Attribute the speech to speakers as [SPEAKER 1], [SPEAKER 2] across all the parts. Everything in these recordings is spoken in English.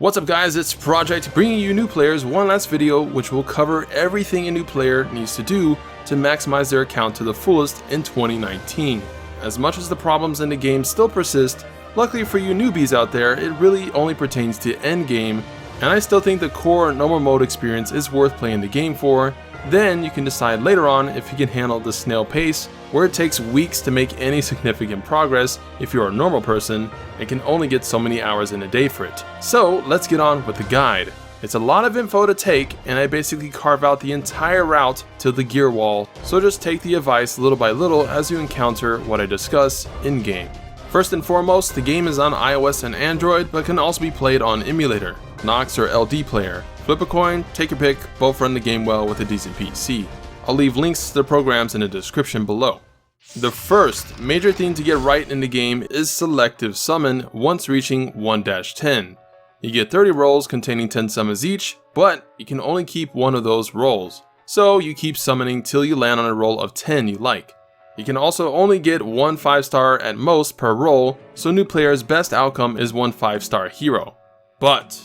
[SPEAKER 1] What's up guys, it's Project bringing you new players one last video which will cover everything a new player needs to do to maximize their account to the fullest in 2019. As much as the problems in the game still persist, luckily for you newbies out there, it really only pertains to endgame, and I still think the core normal mode experience is worth playing the game for. Then you can decide later on if you can handle the snail pace, where it takes weeks to make any significant progress if you're a normal person and can only get so many hours in a day for it. So let's get on with the guide. It's a lot of info to take, and I basically carve out the entire route to the gear wall, so just take the advice little by little as you encounter what I discuss in game. First and foremost, the game is on iOS and Android, but can also be played on emulator, Nox or LD player. Flip a coin, take your pick, both run the game well with a decent PC. I'll leave links to the programs in the description below. The first major thing to get right in the game is selective summon once reaching 1-10. You get 30 rolls containing 10 summons each, but you can only keep one of those rolls. So you keep summoning till you land on a roll of 10 you like. You can also only get one 5-star at most per roll, so new players' best outcome is one 5-star hero. But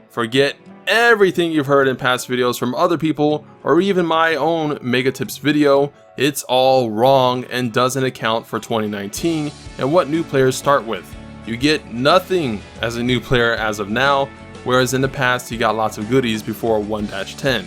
[SPEAKER 1] forget everything you've heard in past videos from other people or even my own Megatips video. It's all wrong and doesn't account for 2019 and what new players start with. You get nothing as a new player as of now, whereas in the past you got lots of goodies before 1-10.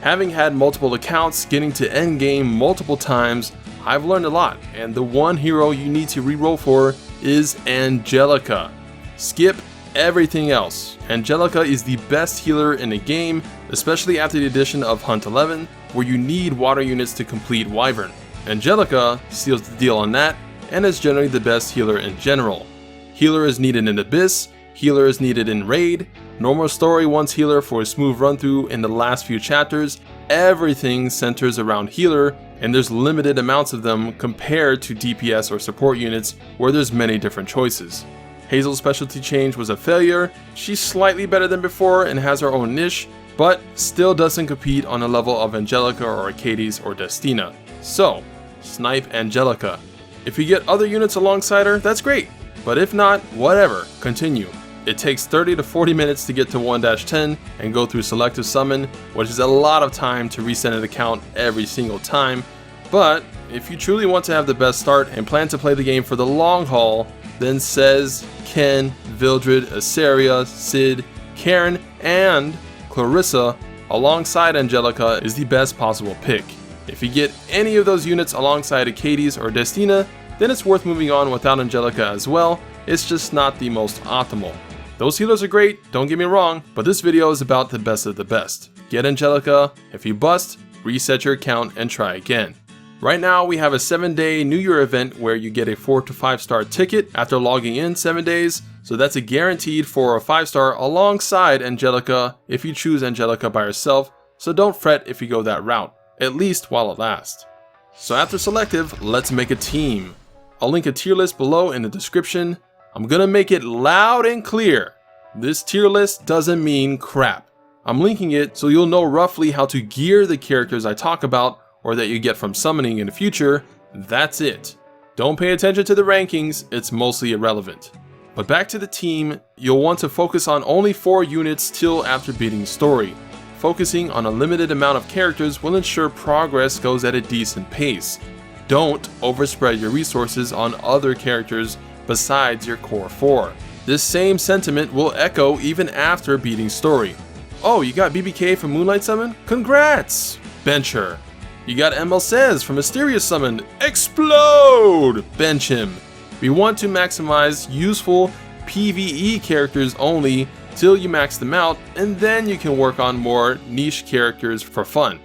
[SPEAKER 1] Having had multiple accounts, getting to endgame multiple times, I've learned a lot, and the one hero you need to reroll for is Angelica. Skip everything else. Angelica is the best healer in the game, especially after the addition of Hunt 11, where you need water units to complete Wyvern. Angelica seals the deal on that, and is generally the best healer in general. Healer is needed in Abyss, healer is needed in Raid, normal story wants healer for a smooth run through in the last few chapters. Everything centers around healer, and there's limited amounts of them compared to DPS or support units where there's many different choices. Hazel's specialty change was a failure. She's slightly better than before and has her own niche, but still doesn't compete on the level of Angelica or Arcades or Destina. So, snipe Angelica. If you get other units alongside her, that's great, but if not, whatever, continue. It takes 30 to 40 minutes to get to 1-10 and go through selective summon, which is a lot of time to reset an account every single time, but if you truly want to have the best start and plan to play the game for the long haul, then Sez, Ken, Vildred, Asaria, Cid, Karen, and Clarissa alongside Angelica is the best possible pick. If you get any of those units alongside Arcades or Destina, then it's worth moving on without Angelica as well. It's just not the most optimal. Those healers are great, don't get me wrong, but this video is about the best of the best. Get Angelica. If you bust, reset your account and try again. Right now we have a 7-day New Year event where you get a 4 to 5-star ticket after logging in 7 days, so that's a guaranteed 4 or 5-star alongside Angelica if you choose Angelica by herself, so don't fret if you go that route, at least while it lasts. So after selective, let's make a team. I'll link a tier list below in the description. I'm gonna make it loud and clear. This tier list doesn't mean crap. I'm linking it so you'll know roughly how to gear the characters I talk about or that you get from summoning in the future. That's it. Don't pay attention to the rankings, it's mostly irrelevant. But back to the team, you'll want to focus on only 4 units till after beating story. Focusing on a limited amount of characters will ensure progress goes at a decent pace. Don't overspread your resources on other characters besides your core 4. This same sentiment will echo even after beating story. Oh, you got BBK from Moonlight Summon? Congrats! Bench her. You got ML Sez from Mysterious Summon. Explode! Bench him. We want to maximize useful PvE characters only till you max them out, and then you can work on more niche characters for fun.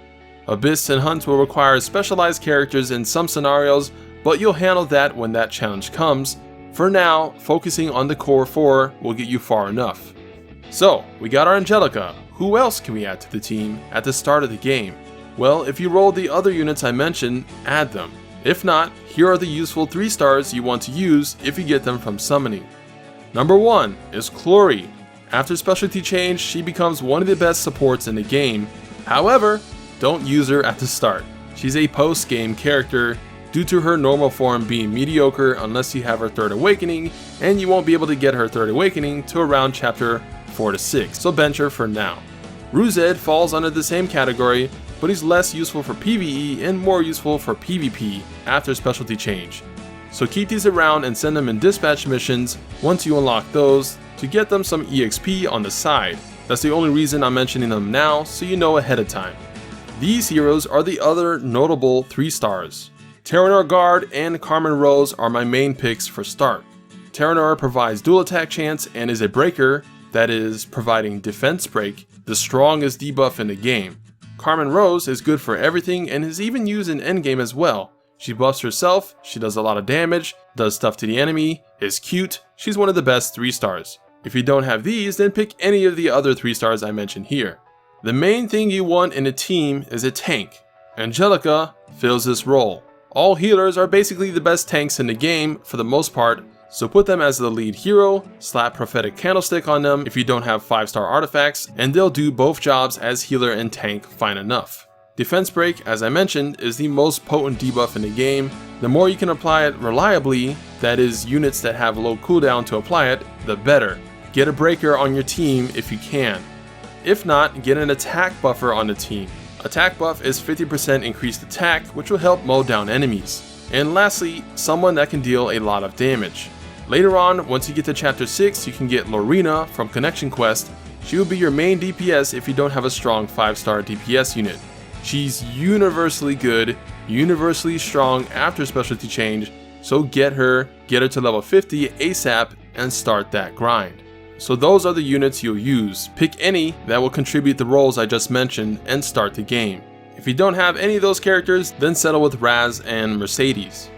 [SPEAKER 1] Abyss and Hunt will require specialized characters in some scenarios, but you'll handle that when that challenge comes. For now, focusing on the core 4 will get you far enough. So, we got our Angelica. Who else can we add to the team at the start of the game? Well, if you rolled the other units I mentioned, add them. If not, here are the useful 3-stars you want to use if you get them from summoning. Number 1 is Chloe. After specialty change, she becomes one of the best supports in the game. However, don't use her at the start. She's a post-game character due to her normal form being mediocre unless you have her third awakening, and you won't be able to get her third awakening to around chapter 4 to 6, so bench her for now. Ruzed falls under the same category, but he's less useful for PvE and more useful for PvP after specialty change. So keep these around and send them in dispatch missions once you unlock those to get them some EXP on the side. That's the only reason I'm mentioning them now, so you know ahead of time. These heroes are the other notable 3 stars. Terranor Guard and Carmen Rose are my main picks for start. Terranor provides dual attack chance and is a breaker, that is, providing defense break, the strongest debuff in the game. Carmen Rose is good for everything and is even used in endgame as well. She buffs herself, she does a lot of damage, does stuff to the enemy, is cute, she's one of the best 3 stars. If you don't have these, then pick any of the other 3 stars I mentioned here. The main thing you want in a team is a tank. Angelica fills this role. All healers are basically the best tanks in the game for the most part, so put them as the lead hero, slap Prophetic Candlestick on them if you don't have 5-star artifacts, and they'll do both jobs as healer and tank fine enough. Defense Break, as I mentioned, is the most potent debuff in the game. The more you can apply it reliably, that is units that have low cooldown to apply it, the better. Get a breaker on your team if you can. If not, get an attack buffer on the team. Attack buff is 50% increased attack, which will help mow down enemies. And lastly, someone that can deal a lot of damage. Later on, once you get to chapter 6, you can get Lorena from Connection Quest. She will be your main DPS if you don't have a strong 5-star DPS unit. She's universally good, universally strong after specialty change, so get her to level 50 ASAP and start that grind. So those are the units you'll use. Pick any that will contribute the roles I just mentioned and start the game. If you don't have any of those characters, then settle with Raz and Mercedes.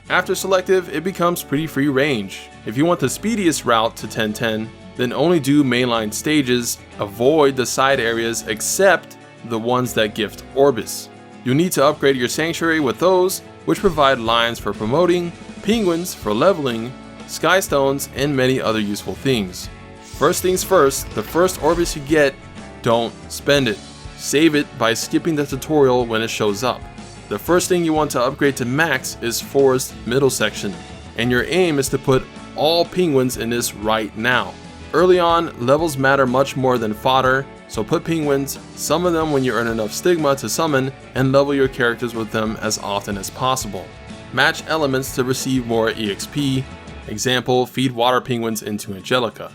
[SPEAKER 1] After selective, it becomes pretty free range. If you want the speediest route to 1010, then only do mainline stages, avoid the side areas except the ones that gift Orbis. You'll need to upgrade your sanctuary with those, which provide lions for promoting, penguins for leveling, sky stones, and many other useful things. First things first, the first Orbis you get, don't spend it. Save it by skipping the tutorial when it shows up. The first thing you want to upgrade to max is Forest Middle Section, and your aim is to put all penguins in this right now. Early on, levels matter much more than fodder, so put penguins, summon them when you earn enough stigma to summon, and level your characters with them as often as possible. Match elements to receive more EXP, example, feed water penguins into Angelica.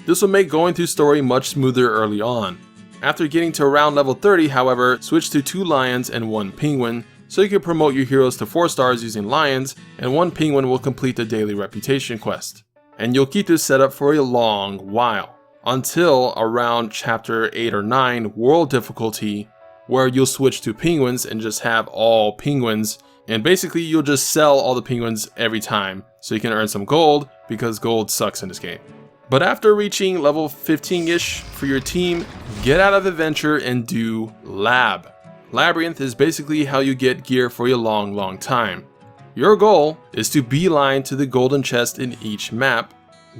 [SPEAKER 1] This will make going through story much smoother early on. After getting to around level 30, however, switch to 2 lions and 1 penguin, so you can promote your heroes to 4 stars using lions, and 1 penguin will complete the daily reputation quest. And you'll keep this setup for a long while, until around chapter 8 or 9 world difficulty, where you'll switch to penguins and just have all penguins, and basically you'll just sell all the penguins every time, so you can earn some gold, because gold sucks in this game. But after reaching level 15-ish for your team, get out of adventure and do lab. Labyrinth is basically how you get gear for a long time. Your goal is to beeline to the golden chest in each map,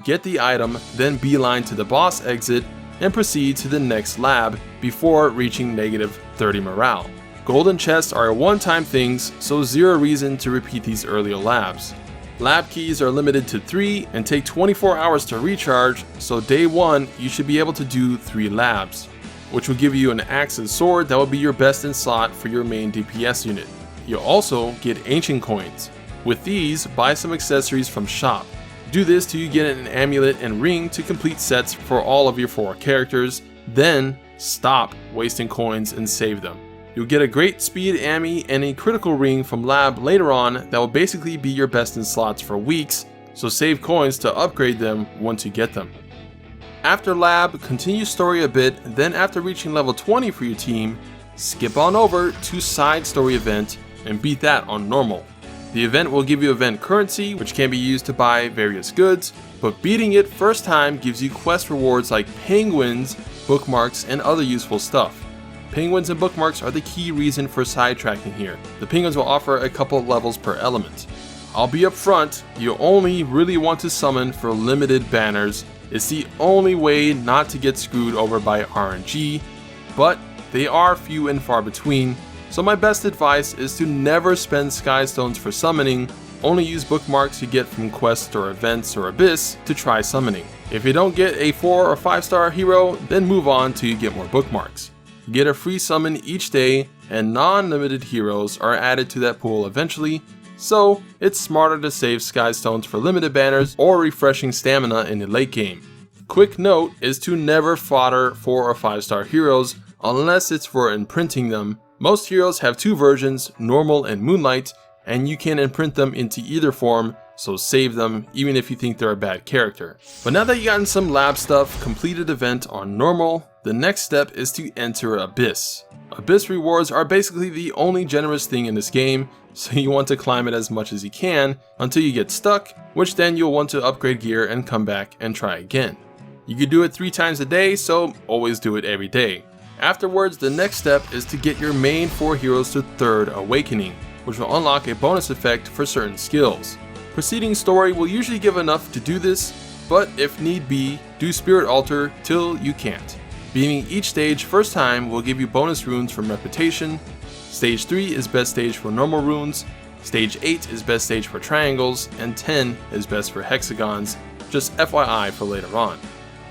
[SPEAKER 1] get the item, then beeline to the boss exit, and proceed to the next lab before reaching -30 morale. Golden chests are one-time things, so zero reason to repeat these earlier labs. Lab keys are limited to 3 and take 24 hours to recharge, so day 1 you should be able to do 3 labs, which will give you an axe and sword that will be your best in slot for your main DPS unit. You'll also get ancient coins. With these, buy some accessories from shop. Do this till you get an amulet and ring to complete sets for all of your 4 characters, then stop wasting coins and save them. You'll get a great speed ammi and a critical ring from lab later on that will basically be your best in slots for weeks, so save coins to upgrade them once you get them. After lab, continue story a bit, then after reaching level 20 for your team, skip on over to side story event and beat that on normal. The event will give you event currency, which can be used to buy various goods, but beating it first time gives you quest rewards like penguins, bookmarks, and other useful stuff. Penguins and bookmarks are the key reason for sidetracking here. The penguins will offer a couple levels per element. I'll be upfront, you only really want to summon for limited banners. It's the only way not to get screwed over by RNG, but they are few and far between, so my best advice is to never spend sky stones for summoning, only use bookmarks you get from quests or events or abyss to try summoning. If you don't get a 4 or 5 star hero, then move on till you get more bookmarks. You get a free summon each day, and non-limited heroes are added to that pool eventually, so it's smarter to save Skystones for limited banners or refreshing stamina in the late game. Quick note is to never fodder 4 or 5 star heroes unless it's for imprinting them. Most heroes have 2 versions, normal and moonlight, and you can imprint them into either form, so save them even if you think they're a bad character. But now that you've gotten some lab stuff, completed event on normal, the next step is to enter Abyss. Abyss rewards are basically the only generous thing in this game, so you want to climb it as much as you can until you get stuck, which then you'll want to upgrade gear and come back and try again. You can do it 3 times a day, so always do it every day. Afterwards, the next step is to get your main 4 heroes to 3rd Awakening, which will unlock a bonus effect for certain skills. Proceeding story will usually give enough to do this, but if need be, do Spirit Altar till you can't. Beating each stage first time will give you bonus runes from Reputation. Stage 3 is best stage for normal runes, Stage 8 is best stage for triangles, and 10 is best for hexagons, just FYI for later on.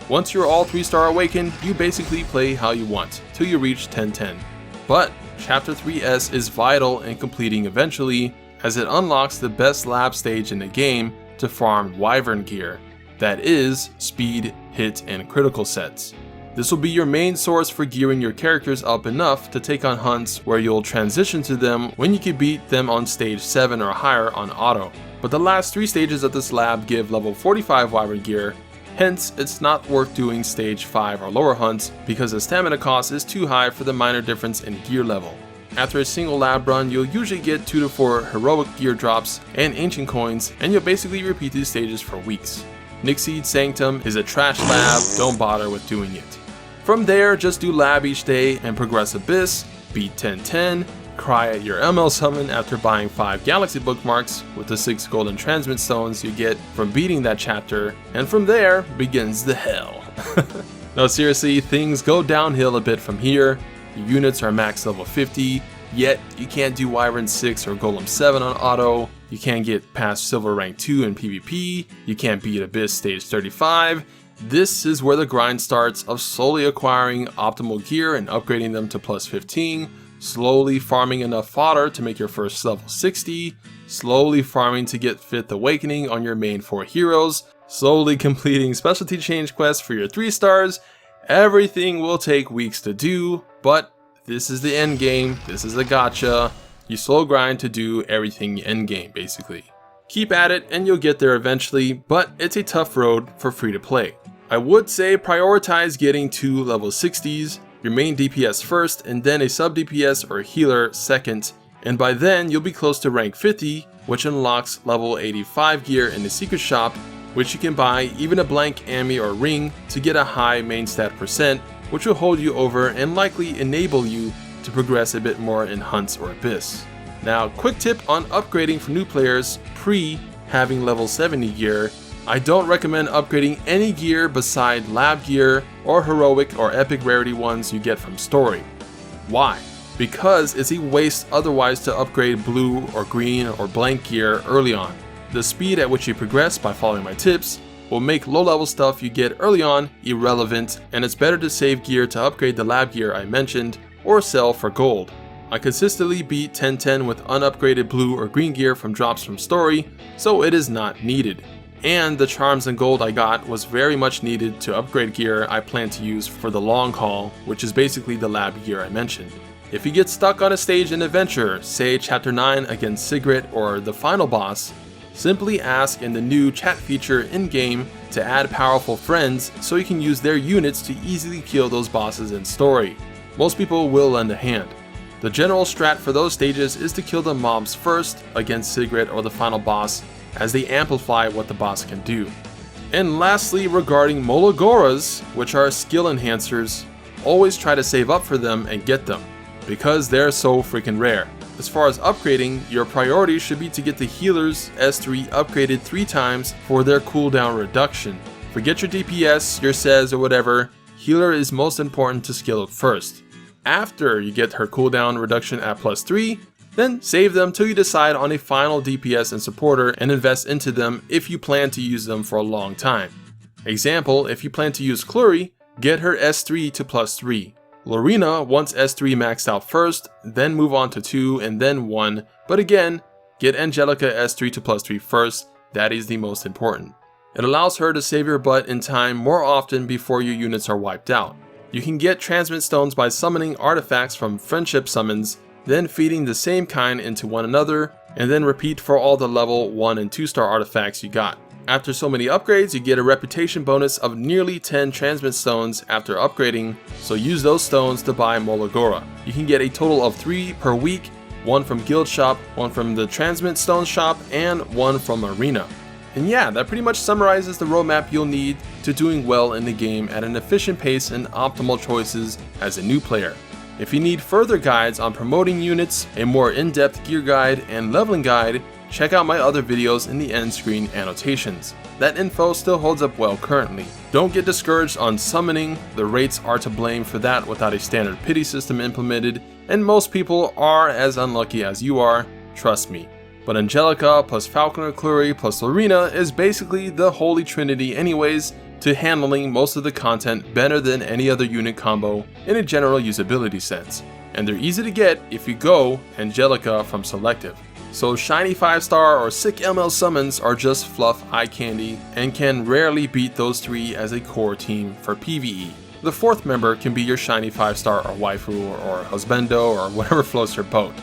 [SPEAKER 1] Once you're all 3-star awakened, you basically play how you want, till you reach 1010. But Chapter 3S is vital in completing eventually, as it unlocks the best lab stage in the game to farm Wyvern gear, that is, speed, hit, and critical sets. This will be your main source for gearing your characters up enough to take on hunts where you'll transition to them when you can beat them on stage 7 or higher on auto. But the last 3 stages of this lab give level 45 Wyvern gear, hence it's not worth doing stage 5 or lower hunts because the stamina cost is too high for the minor difference in gear level. After a single lab run, you'll usually get 2 to 4 heroic gear drops and ancient coins, and you'll basically repeat these stages for weeks. Nixie's Sanctum is a trash lab, don't bother with doing it. From there, just do lab each day and progress Abyss, beat 1010, cry at your ML summon after buying 5 galaxy bookmarks with the 6 golden transmit stones you get from beating that chapter, and from there begins the hell. No, seriously, things go downhill a bit from here. Your units are max level 50, yet you can't do Wyvern 6 or Golem 7 on auto, you can't get past Silver Rank 2 in PvP, you can't beat Abyss stage 35. This is where the grind starts of slowly acquiring optimal gear and upgrading them to plus 15, slowly farming enough fodder to make your first level 60, slowly farming to get 5th Awakening on your main 4 heroes, slowly completing specialty change quests for your 3 stars. Everything will take weeks to do, but this is the end game, this is a gacha. You slow grind to do everything end game basically. Keep at it and you'll get there eventually, but it's a tough road for free to play. I would say prioritize getting to level 60s, your main DPS first and then a sub DPS or healer second, and by then you'll be close to rank 50, which unlocks level 85 gear in the secret shop, which you can buy even a blank Ami or ring to get a high main stat percent, which will hold you over and likely enable you to progress a bit more in hunts or Abyss. Now, quick tip on upgrading for new players pre having level 70 gear. I don't recommend upgrading any gear beside lab gear or heroic or epic rarity ones you get from story. Why? Because it's a waste otherwise to upgrade blue or green or blank gear early on. The speed at which you progress by following my tips will make low level stuff you get early on irrelevant, and it's better to save gear to upgrade the lab gear I mentioned or sell for gold. I consistently beat 1010 with unupgraded blue or green gear from drops from story, so it is not needed. And the charms and gold I got was very much needed to upgrade gear I plan to use for the long haul, which is basically the lab gear I mentioned. If you get stuck on a stage in adventure, say chapter 9 against Sigrid or the final boss, simply ask in the new chat feature in-game to add powerful friends so you can use their units to easily kill those bosses in story. Most people will lend a hand. The general strat for those stages is to kill the mobs first against Sigrid or the final boss, as they amplify what the boss can do. And lastly, regarding Mologoras, which are skill enhancers, always try to save up for them and get them, because they're so freaking rare. As far as upgrading, your priority should be to get the healers S3 upgraded 3 times for their cooldown reduction. Forget your DPS, your SES or whatever, healer is most important to skill up first. After you get her cooldown reduction at plus 3, then save them till you decide on a final DPS and supporter and invest into them if you plan to use them for a long time. Example, if you plan to use Kluri, get her S3 to +3. Lorena wants S3 maxed out first, then move on to 2 and then 1, but again, get Angelica S3 to +3 first, that is the most important. It allows her to save your butt in time more often before your units are wiped out. You can get transmit stones by summoning artifacts from friendship summons, then feeding the same kind into one another, and then repeat for all the level 1 and 2 star artifacts you got. After so many upgrades, you get a reputation bonus of nearly 10 transmit stones after upgrading, so use those stones to buy Molagora. You can get a total of 3 per week, 1 from Guild Shop, 1 from the Transmit Stone Shop, and 1 from Arena. And yeah, that pretty much summarizes the roadmap you'll need to doing well in the game at an efficient pace and optimal choices as a new player. If you need further guides on promoting units, a more in-depth gear guide, and leveling guide, check out my other videos in the end screen annotations. That info still holds up well currently. Don't get discouraged on summoning, the rates are to blame for that without a standard pity system implemented, and most people are as unlucky as you are, trust me. But Angelica plus Falconer Kluri plus Lorena is basically the holy trinity anyways, to handling most of the content better than any other unit combo in a general usability sense. And they're easy to get if you go Angelica from Selective. So shiny 5-star or sick ML summons are just fluff eye candy and can rarely beat those 3 as a core team for PvE. The 4th member can be your shiny 5-star or waifu or husbando or whatever floats your boat.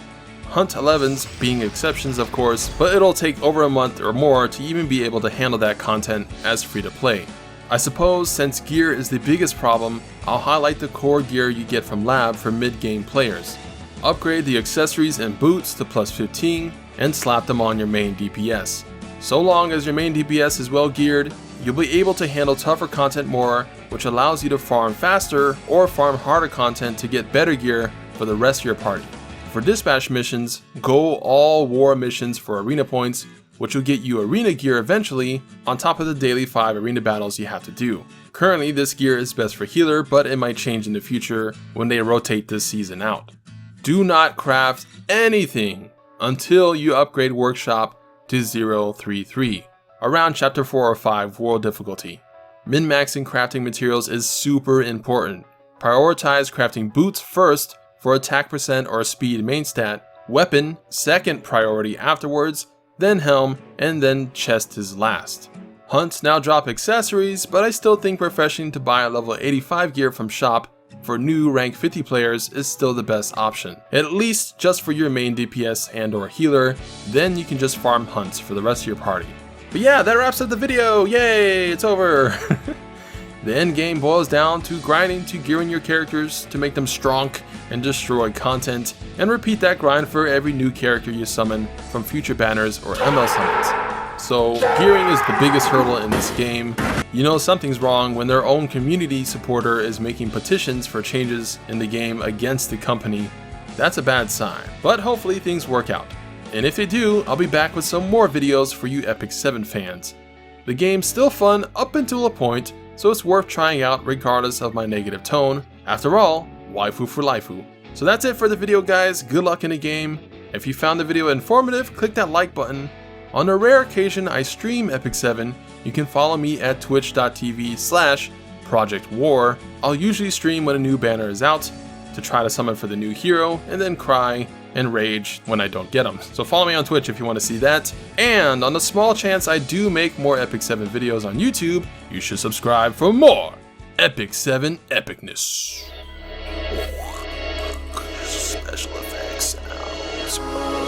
[SPEAKER 1] Hunt 11s being exceptions of course, but it'll take over a month or more to even be able to handle that content as free to play. I suppose since gear is the biggest problem, I'll highlight the core gear you get from Lab for mid-game players. Upgrade the accessories and boots to +15 and slap them on your main DPS. So long as your main DPS is well geared, you'll be able to handle tougher content more, which allows you to farm faster or farm harder content to get better gear for the rest of your party. For dispatch missions, go all war missions for arena points, which will get you arena gear eventually, on top of the daily 5 arena battles you have to do. Currently this gear is best for healer, but it might change in the future when they rotate this season out. Do not craft anything until you upgrade Workshop to 033, around chapter 4 or 5 world difficulty. Min-maxing crafting materials is super important. Prioritize crafting boots first for attack percent or speed main stat, weapon second priority afterwards, then helm, and then chest is last. Hunts now drop accessories, but I still think refreshing to buy a level 85 gear from shop for new rank 50 players is still the best option, at least just for your main DPS and or healer, then you can just farm hunts for the rest of your party. But yeah, that wraps up the video, yay, it's over! The end game boils down to grinding to gearing your characters to make them strong and destroy content, and repeat that grind for every new character you summon from future banners or ML summons. So gearing is the biggest hurdle in this game. You know something's wrong when their own community supporter is making petitions for changes in the game against the company. That's a bad sign, but hopefully things work out. And if they do, I'll be back with some more videos for you Epic 7 fans. The game's still fun up until a point, so it's worth trying out regardless of my negative tone. After all, waifu for lifeu. So that's it for the video guys, good luck in the game. If you found the video informative, click that like button. On a rare occasion I stream Epic 7, you can follow me at twitch.tv/ProjectWar. I'll usually stream when a new banner is out, to try to summon for the new hero, and then cry and rage when I don't get them. So follow me on Twitch if you want to see that. And on the small chance I do make more Epic 7 videos on YouTube, you should subscribe for more Epic 7 epicness. Special effects sounds.